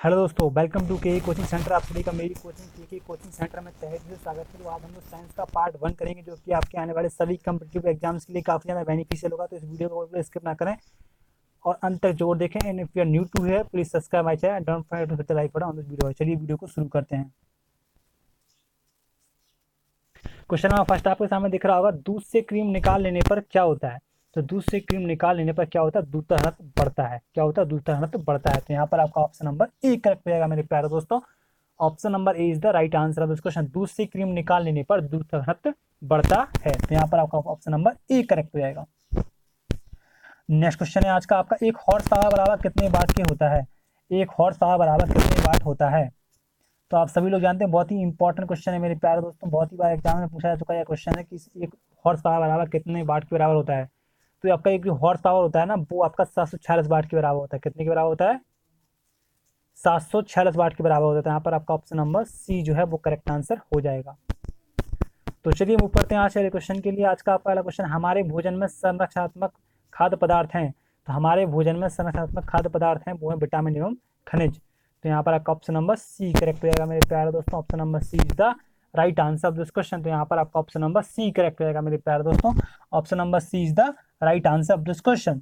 Hello दोस्तों, welcome to के coaching centre. आप सभी का मेरी कोचिंग के कोचिंग सेंटर में तहे दिल से स्वागत है। तो आज हम लोग साइंस का पार्ट 1 करेंगे, जो कि आपके आने वाले सभी कम्पिटिटिव एग्जाम्स के लिए काफ़ी ज़्यादा बेनिफिशियल होगा। तो इस वीडियो को स्किप ना करें और अंत तक जरूर देखें। And if you are new to here, please subscribe my channel, don't forget to hit the like button on this video. चलिए वीडियो को शुरू करते हैं। क्वेश्चन नंबर फर्स्ट आपके सामने दिख रहा होगा, दूध से क्रीम निकाल लेने पर क्या होता है। तो दूध से क्रीम निकाल लेने पर क्या होता है, दूध का घनत्व बढ़ता है। क्या होता है, दूध का घनत्व बढ़ता है। तो यहाँ पर आपका ऑप्शन नंबर ए करेक्ट हो जाएगा मेरे प्यारे दोस्तों। Option number A is the right answer of this question. दूध से क्रीम निकाल लेने पर दूध का घनत्व बढ़ता है। तो यहाँ पर आपका ऑप्शन नंबर ए करेक्ट हो जाएगा। नेक्स्ट क्वेश्चन है आज का आपका, एक हॉर्स पावर बराबर कितने वाट के होता है। एक हॉर्स पावर बराबर कितने वाट होता है। तो आप सभी लोग जानते हैं, बहुत ही इंपॉर्टेंट क्वेश्चन है मेरे प्यारे दोस्तों। बहुत ही बार एग्जाम में पूछा जा चुका है क्वेश्चन है कि एक हॉर्स पावर बराबर कितने वाट के बराबर होता है। तो आपका एक जो हॉर्स पावर होता है ना, वो आपका 746 वाट के बराबर होता है। कितने के बराबर होता है, 746 वाट के बराबर होता है। यहाँ पर आपका ऑप्शन नंबर सी जो है वो करेक्ट आंसर हो जाएगा। तो चलिए मूव करते हैं आज के क्वेश्चन के लिए। आज का पहला क्वेश्चन, हमारे भोजन में संरक्षणात्मक खाद्य पदार्थ हैं। तो हमारे भोजन में संरक्षणात्मक खाद्य पदार्थ हैं, वो है विटामिन एवं खनिज। तो यहाँ पर आपका ऑप्शन नंबर सी करेक्ट हो जाएगा मेरे प्यारे दोस्तों। Option number C is the right answer of this question. तो यहाँ पर आपका ऑप्शन नंबर सी करेक्ट हो जाएगा मेरे प्यारे दोस्तों। Option number C is the right answer of this question.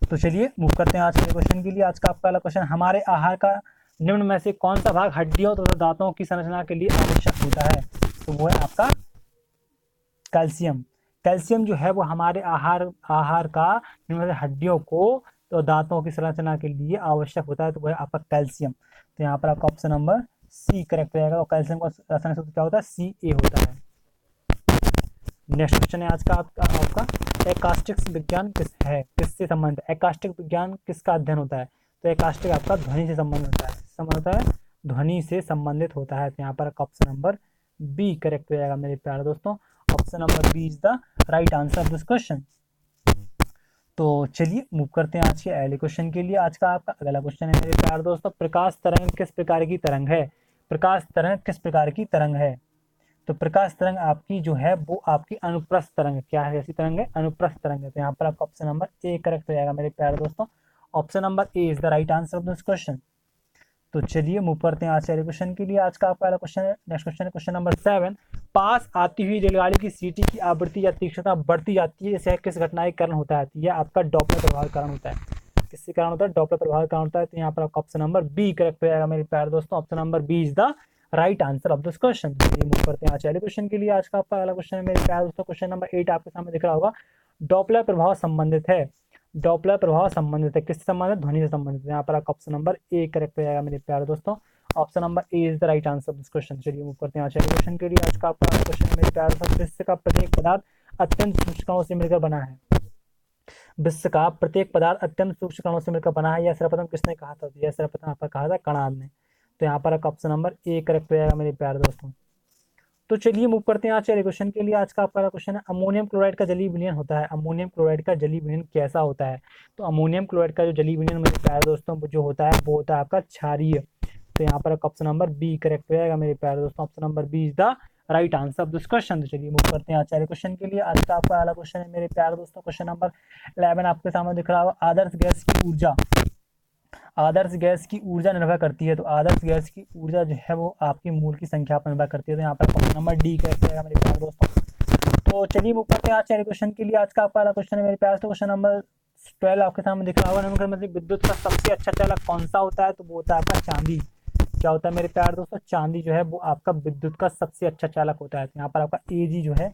तो चलिए मूव करते हैं आज के क्वेश्चन के लिए। आज का पहला क्वेश्चन, हमारे आहार का निम्न में से कौन सा भाग हड्डियों तथा दांतों की संरचना के लिए आवश्यक होता है। तो वो है आपका कैल्शियम। कैल्शियम जो है वो हमारे आहार का निम्न में से हड्डियों को तो दांतों की संरचना के लिए आवश्यक होता है। तो वो है आपका कैल्शियम। तो यहाँ पर आपका ऑप्शन नंबर सी करेक्ट हो जाएगा। और कैल्शियम का रासायनिक सूत्र क्या होता है, सी होता है। नेक्स्ट क्वेश्चन है आज का आपका एकास्टिक्स विज्ञान किससे संबंधित है। एकास्टिक विज्ञान किसका अध्ययन होता है। तो एकास्टिक आपका ध्वनि से संबंधित होता है, ध्वनि से संबंधित होता है। तो यहाँ पर ऑप्शन नंबर बी करेक्ट हो जाएगा मेरे प्यारे दोस्तों। Option number B is the right answer of this question. तो चलिए मूव करते हैं आज के अगले क्वेश्चन के लिए। आज का आपका अगला क्वेश्चन है मेरे प्यारे दोस्तों, प्रकाश तरंग किस प्रकार की तरंग है। प्रकाश तरंग किस प्रकार की तरंग है। तो प्रकाश तरंग आपकी जो है वो आपकी अनुप्रस्थ तरंग है। क्या है, ऐसी तरंग है, अनुप्रस्थ तरंग है। तो यहाँ पर आपका ऑप्शन नंबर ए करेक्ट हो जाएगा मेरे प्यारे दोस्तों। Option number A is the right answer of this question. तो चलिए मूव करते हैं आज के क्वेश्चन के लिए। आज का पहला क्वेश्चन है, नेक्स्ट क्वेश्चन है क्वेश्चन नंबर 7। पास आती हुई रेलगाड़ी की सीटी की आवृत्ति या तीक्ष्णता बढ़ती जाती है, इसे किस घटना के कारण होता है। यह आपका डॉपलर प्रभाव के कारण होता है। किसके कारण होता है, डॉपलर प्रभाव के कारण होता है। तो यहाँ पर आपका ऑप्शन नंबर बी करेक्ट हो जाएगा मेरे प्यारे दोस्तों। Option number B is the right answer of this question. चलिए मूव करते हैं आज के क्वेश्चन के लिए। आज का पहला क्वेश्चन है मेरे प्यारे दोस्तों, क्वेश्चन नंबर 8 आपके सामने दिख रहा होगा, डॉपलर प्रभाव संबंधित है। डॉपलर प्रभाव संबंधित है, किससे संबंधित, ध्वनि से संबंधित है। यहाँ पर आपका ऑप्शन नंबर ए करेक्ट हो जाएगा मेरे प्यारे दोस्तों। Option number A is the right answer of this question. चलिए मूव करते हैं आज के क्वेश्चन के लिए। आज का आपका क्वेश्चन है मेरे प्यारे दोस्तों, विश्व का प्रत्येक पदार्थ अत्यंत सूक्ष्म कणों से मिलकर बना है। विश्व का प्रत्येक पदार्थ अत्यंत सूक्ष्म कणों से मिलकर बना है। यह सर्वप्रथम किसने कहा था। यह सर्वप्रथम आपका कहा था कणाद ने। तो यहाँ पर आपका ऑप्शन नंबर ए करेक्ट हो जाएगा मेरे प्यारे दोस्तों। तो चलिए मूव करते हैं आज के क्वेश्चन के लिए। आज का आपका क्वेश्चन है, अमोनियम क्लोराइड का जलीय विलयन होता है। अमोनियम क्लोराइड का जलीय विलयन कैसा होता है। तो अमोनियम क्लोराइड का जो जलीय विलयन मेरे प्यारे दोस्तों जो होता है वो होता है आपका क्षारीय। तो यहाँ पर ऑप्शन नंबर बी करेक्ट हो जाएगा मेरे प्यारे दोस्तों। Option number B is the right answer of this question. तो चलिए मूव करते हैं आज के क्वेश्चन के लिए। आज का आपका अगला क्वेश्चन है मेरे प्यारे दोस्तों, क्वेश्चन नंबर 11 आपके सामने दिख रहा होगा, आदर्श गैस की ऊर्जा। आदर्श गैस की ऊर्जा निर्भर करती है। तो आदर्श गैस की ऊर्जा जो है वो आपकी मूल की संख्या पर निर्भर करती है। तो यहाँ पर ऑप्शन नंबर डी करेक्ट हो जाएगा मेरे प्यारे दोस्तों। तो चलिए मूव करते हैं आज के क्वेश्चन के लिए। आज का आपका क्वेश्चन है मेरे प्यारे दोस्तों, क्वेश्चन नंबर 12 आपके सामने दिख रहा होगा, निम्नलिखित में से विद्युत का सबसे अच्छा चालक कौन सा होता है। तो वो होता है आपका चांदी। क्या होता है मेरे प्यारे दोस्तों, चांदी जो है वो आपका विद्युत का सबसे अच्छा चालक होता है। तो यहाँ पर आपका एजी जो है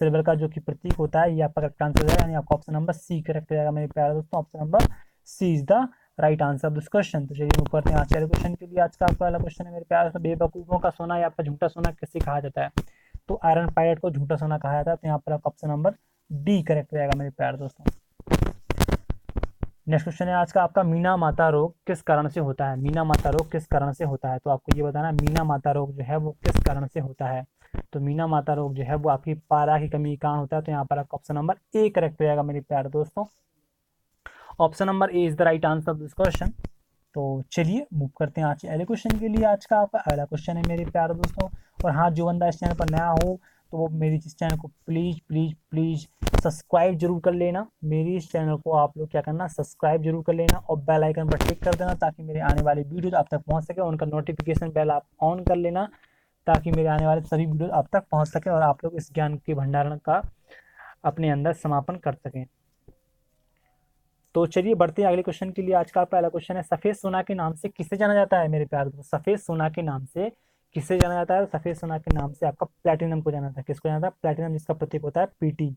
सिल्वर का जो कि प्रतीक होता है, ये आपका करेक्ट आंसर हो जाएगा। यानी आपका ऑप्शन नंबर सी करेक्ट हो जाएगा मेरे प्यारे दोस्तों। Option number C is the right answer of this question. तो चलिए मूव करते हैं आज के क्वेश्चन के लिए। आज का आपका क्वेश्चन है मेरे प्यारे दोस्तों, बेवकूफों का सोना या आपका झूठा सोना किससे कहा जाता है। तो आयरन पायरेट को झूठा सोना कहा जाता है। तो यहाँ पर आपका ऑप्शन नंबर डी करेक्ट हो जाएगा मेरे प्यारे दोस्तों। नेक्स्ट क्वेश्चन है आज का आपका, मीना माता रोग किस कारण से होता है। मीना माता रोग किस कारण से होता है। तो आपको ये बताना है मीना माता रोग जो है वो किस कारण से होता है। तो मीना माता रोग जो है वो आपकी पारा की कमी के कारण होता है। तो यहाँ पर आपका ऑप्शन नंबर ए करेक्ट हो जाएगा मेरे प्यारे दोस्तों। Option number A is the right answer of this question. तो चलिए मूव करते हैं आज के अगले क्वेश्चन के लिए। आज का आपका अगला क्वेश्चन है मेरे प्यारे दोस्तों, और हाँ, जो बंदा इस चैनल पर नया हो तो वो मेरी इस चैनल को प्लीज प्लीज प्लीज सब्सक्राइब जरूर कर लेना मेरी इस चैनल को, आप लोग क्या करना, सब्सक्राइब जरूर कर लेना और बेल आइकन पर क्लिक कर देना ताकि मेरे आने वाली वीडियो आप तक पहुंच सके। उनका नोटिफिकेशन बेल आप ऑन कर लेना ताकि मेरे आने वाले सभी वीडियो आप तक पहुंच सके और आप लोग इस ज्ञान के भंडारण का अपने अंदर समापन कर सकें। तो चलिए बढ़ते हैं अगले क्वेश्चन के लिए। आज का पहला क्वेश्चन है, सफेद सोना के नाम से किसे जाना जाता है मेरे प्यारे दोस्तों? सफेद सोना के नाम से किसे जाना जाता है? सफेद सोना के नाम से आपका प्लेटिनम को जाना जाता है। किसको जाना जाता है? प्लेटिनम, जिसका प्रतीक होता है पीटी।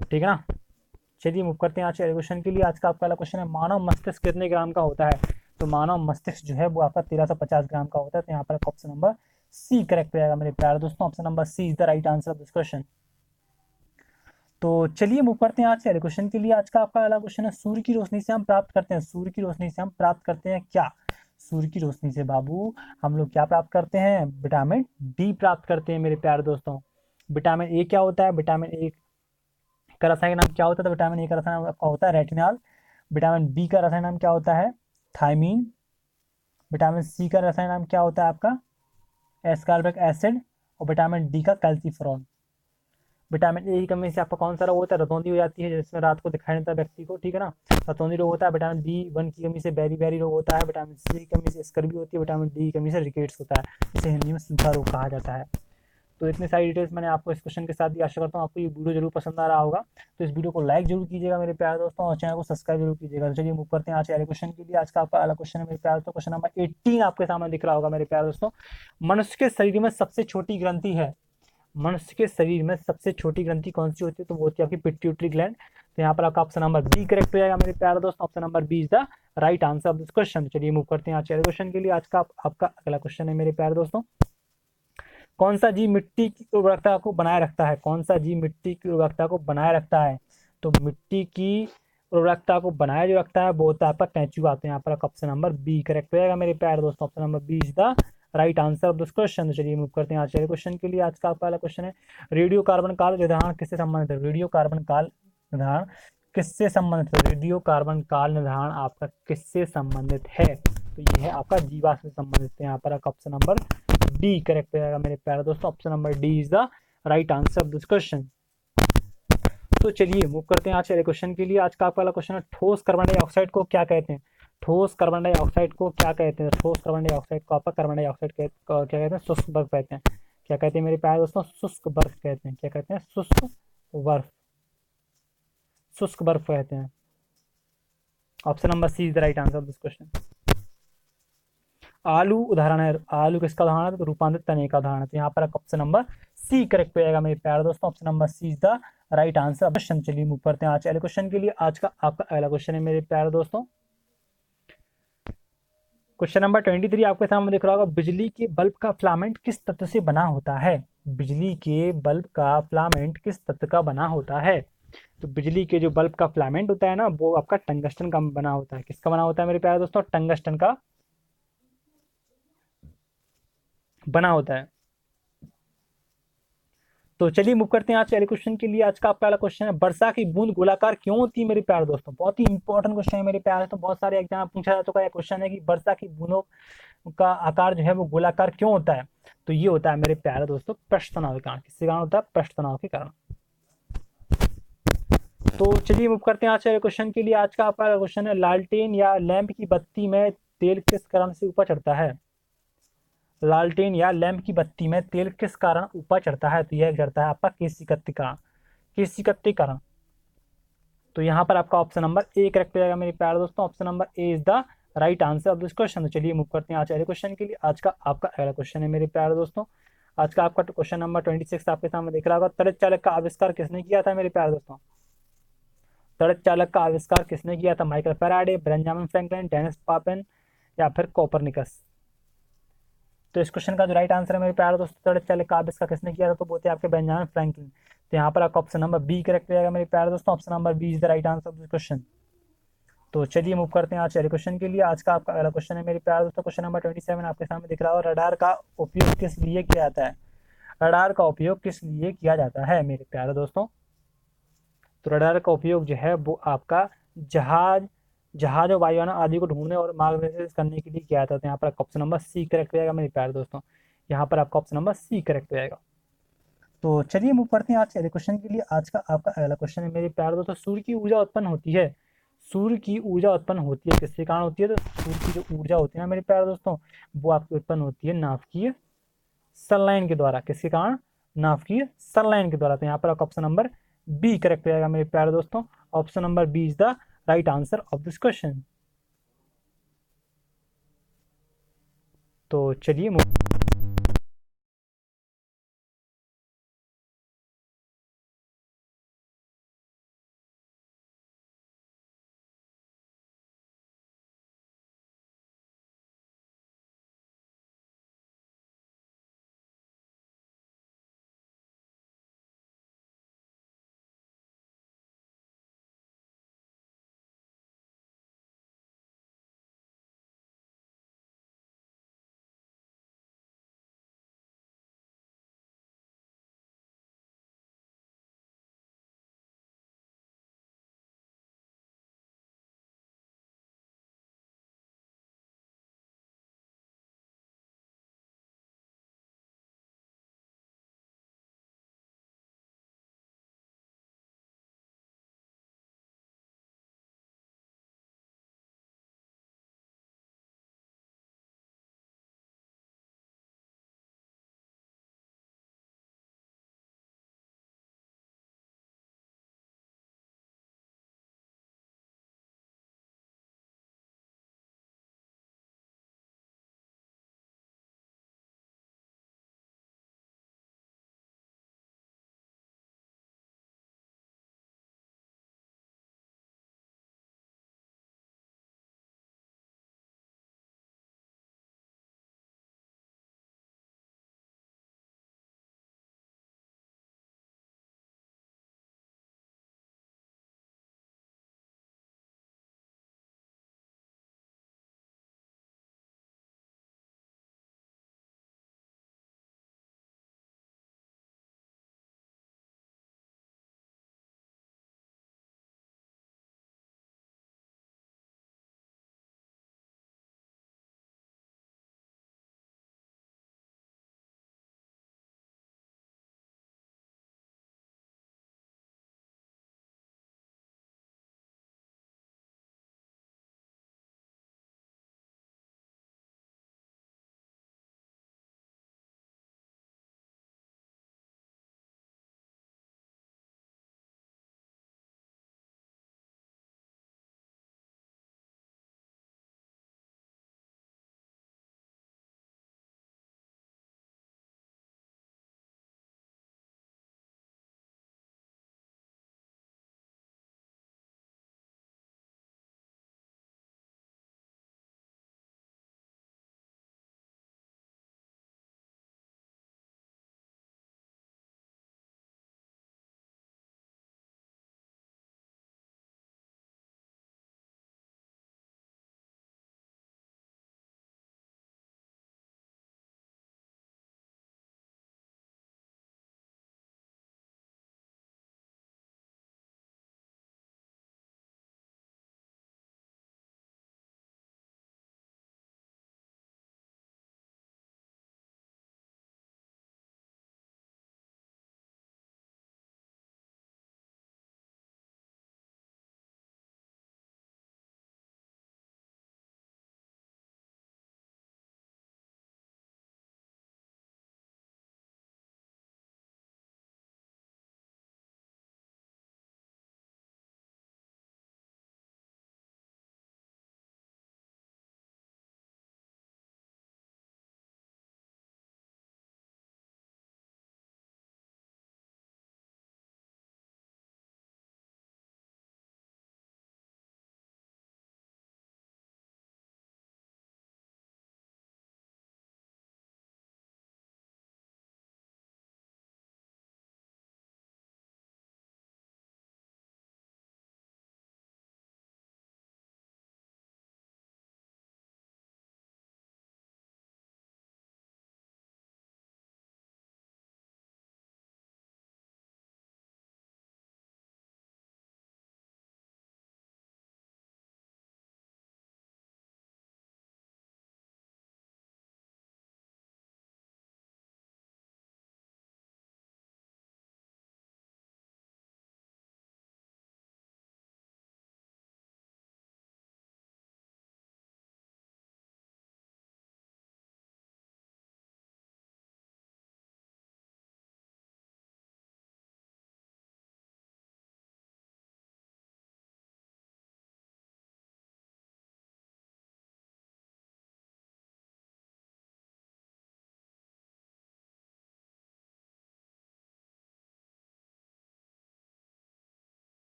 ठीक है ना। चलिए मूव करते हैं आज के क्वेश्चन के लिए। आज का पहला क्वेश्चन है, मानव मस्तिष्क कितने ग्राम का होता है? तो मानव मस्तिष्क जो है वो आपका 1350 ग्राम का होता है। तो यहाँ पर ऑप्शन नंबर सी करेक्ट रहेगा मेरे प्यारे दोस्तों। Option number C is the right answer of this question. तो चलिए मूव करते हैं आज के क्वेश्चन के लिए। आज का आपका अगला क्वेश्चन है, सूर्य की रोशनी से हम प्राप्त करते हैं, सूर्य की रोशनी से हम प्राप्त करते हैं क्या? सूर्य की रोशनी से बाबू हम लोग क्या प्राप्त करते हैं? विटामिन डी प्राप्त करते हैं मेरे प्यारे दोस्तों। विटामिन ए क्या होता है? विटामिन ए का रसायनिक नाम क्या होता है? तो विटामिन ए का रसायनिक नाम होता है रेटिनॉल। विटामिन बी का रसायनिक नाम क्या होता है? थायमीन। विटामिन सी का रसायनिक नाम क्या होता है आपका? Ascorbic acid. और विटामिन डी का कैल्सीफेरॉल। विटामिन ए की कमी से आपका कौन सा रोग होता है? रतौंधी हो जाती है, जिसमें रात को दिखाई देता है व्यक्ति को। ठीक है ना, रतौंधी रोग होता है। विटामिन बी 1 की कमी से बेरी बेरी रोग होता है। विटामिन सी की कमी से स्कर्वी होती है। विटामिन डी की कमी से रिकेट्स होता है, इसे हिंदी में सूखा रोग कहा जाता है। तो इतनी सारी डिटेल्स मैंने आपको इस क्वेश्चन के साथ दी। आशा करता हूँ आपको ये वीडियो जरूर पसंद आ रहा होगा। तो इस वीडियो को लाइक जरूर कीजिएगा मेरे प्यारे दोस्तों और चैनल को सब्सक्राइब जरूर कीजिएगा। तो चलिए मूव करते हैं आज के अगले क्वेश्चन के लिए। आज का आपका अगला क्वेश्चन है मेरे प्यारे दोस्तों, क्वेश्चन नंबर 18 आपके सामने दिख रहा होगा मेरे प्यारे दोस्तों। मनुष्य के शरीर में सबसे छोटी ग्रंथि है, मनुष्य के शरीर में सबसे छोटी ग्रंथि कौन सी होती है? तो वो होती है आपकी पिट्यूटरी ग्लैंड। तो यहाँ पर आपका ऑप्शन नंबर बी करेक्ट हो जाएगा मेरे प्यारे दोस्त। Option number B is the right answer of this question. चलिए मूव करते हैं आज के क्वेश्चन के लिए। आज का आपका अगला क्वेश्चन है मेरे प्यारे दोस्तों, कौन सा जीव मिट्टी की उर्वरकता को बनाए रखता है? कौन सा जीव मिट्टी की उर्वरकता को बनाए रखता है? तो मिट्टी की उर्वरकता को बनाए जो रखता है वो होता है आपका केंचुआ। तो यहाँ पर ऑप्शन नंबर बी करेक्ट हो जाएगा मेरे प्यारे दोस्तों। Option number B is the right answer of this question. तो चलिए मूव करते हैं आज के क्वेश्चन के लिए। आज का पहला क्वेश्चन है, रेडियो कार्बन काल निर्धारण किससे संबंधित है? रेडियो कार्बन काल निर्धारण किससे संबंधित है? रेडियो कार्बन काल निर्धारण आपका किससे संबंधित है? तो ये है आपका जीवाश्म से संबंधित है। यहाँ पर ऑप्शन नंबर डी करेक्ट हो जाएगा मेरे प्यारे दोस्तों। Option number D is the right answer of this question. तो चलिए मूव करते हैं आज के क्वेश्चन के लिए। आज का आपका क्वेश्चन है, ठोस कार्बन डाइऑक्साइड को क्या कहते हैं? ठोस कार्बन डाइऑक्साइड को क्या कहते हैं? ठोस कार्बन डाइऑक्साइड को आपका कार्बन डाइऑक्साइड क्या कहते हैं? शुष्क बर्फ कहते हैं। क्या कहते हैं मेरे प्यारे दोस्तों? शुष्क बर्फ कहते हैं। क्या कहते हैं? शुष्क बर्फ, शुष्क बर्फ कहते हैं। Option number C is the right answer of this question. आलू उदाहरण है, आलू किसका उदाहरण है? तो रूपांतरित तने का उदाहरण है। तो यहाँ पर ऑप्शन नंबर सी करेक्ट हो जाएगा मेरे प्यारे दोस्तों। Option number C is the right answer question. चलिए मूव करते हैं आज अगले क्वेश्चन के लिए। आज का आपका अगला क्वेश्चन है मेरे प्यारे दोस्तों, क्वेश्चन नंबर 23 आपके सामने दिख रहा होगा, बिजली के बल्ब का फिलामेंट किस तत्व से बना होता है? बिजली के बल्ब का फिलामेंट किस तत्व का बना होता है? तो बिजली के जो बल्ब का फिलामेंट होता है ना, वो आपका टंगस्टन का बना होता है। किसका बना होता है मेरे प्यारे दोस्तों? टंगस्टन का बना होता है। तो चलिए मूव करते हैं आज के क्वेश्चन के लिए। आज का आपका क्वेश्चन है, वर्षा की बूंद गोलाकार क्यों होती है मेरे प्यारे दोस्तों? बहुत ही इंपॉर्टेंट क्वेश्चन है मेरे प्यारे दोस्तों। बहुत सारे एग्जाम पूछा जा चुका है क्वेश्चन है कि वर्षा की बूंदों का आकार जो है वो गोलाकार क्यों होता है? तो ये होता है मेरे प्यारे दोस्तों पृष्ठ तनाव के कारण। किसके कारण होता है? पृष्ठ तनाव के कारण। तो चलिए मूव करते हैं आज के क्वेश्चन के लिए। आज का आपका क्वेश्चन है, लालटेन या लैंप की बत्ती में तेल किस कारण से ऊपर चढ़ता है? लालटेन या लैंप की बत्ती में तेल किस कारण ऊपर चढ़ता है? तो यह चढ़ता है आपका केशिकत्ति कारण, केशिकत्ति कारण। तो यहाँ पर आपका ऑप्शन नंबर ए करेक्ट हो जाएगा मेरे प्यारे दोस्तों। Option number A is the right answer of this question. तो चलिए मूव करते हैं आज अगले क्वेश्चन के लिए। आज का आपका अगला क्वेश्चन है मेरे प्यारे दोस्तों, आज का आपका क्वेश्चन नंबर 26 आपके सामने दिख रहा होगा, त्वरित चालक का आविष्कार किसने किया था मेरे प्यारे दोस्तों? त्वरित चालक का आविष्कार किसने किया था? Michael Faraday, Benjamin Franklin, Denis Papin या फिर कोपरनिकस? तो इस क्वेश्चन का जो राइट आंसर है मेरे प्यारे दोस्तों, त्वरित चालक का आविष्कार किसने किया था? तो बोलते हैं आपके बेंजामिन फ्रैंकलिन। तो यहाँ पर आपका ऑप्शन नंबर बी करेक्ट हो जाएगा मेरे प्यारे दोस्तों। Option number B is the right answer of this question. तो चलिए मूव करते हैं आज अगले क्वेश्चन के लिए। आज का आपका अगला क्वेश्चन है मेरे प्यारे दोस्तों, क्वेश्चन नंबर 27 आपके सामने दिख रहा है, रडार का उपयोग किस लिए किया जाता है? रडार का उपयोग किस लिए किया जाता है मेरे प्यारे दोस्तों? तो रडार का उपयोग जो है वो आपका जहाज और वायुयान आदि को ढूंढने और मार्गदर्शन करने के लिए किया जाता है। तो यहाँ पर ऑप्शन नंबर सी करेक्ट हो जाएगा मेरे प्यारे दोस्तों। यहाँ पर आपका ऑप्शन नंबर सी करेक्ट हो जाएगा। तो चलिए मूव करते हैं आज के अगले क्वेश्चन के लिए। आज का आपका अगला क्वेश्चन है मेरे प्यारे दोस्तों, सूर्य की ऊर्जा उत्पन्न होती है। सूर्य की ऊर्जा उत्पन्न होती है किसके कारण होती है? तो सूर्य की जो ऊर्जा होती है ना मेरे प्यारे दोस्तों, वो आपकी उत्पन्न होती है नाभिकीय सनलाइन के द्वारा। किसके कारण? नाभिकीय सनलाइन के द्वारा। तो यहाँ पर आपका ऑप्शन नंबर बी करेक्ट हो जाएगा मेरे प्यारे दोस्तों। Option number B is the right answer of this question. तो चलिए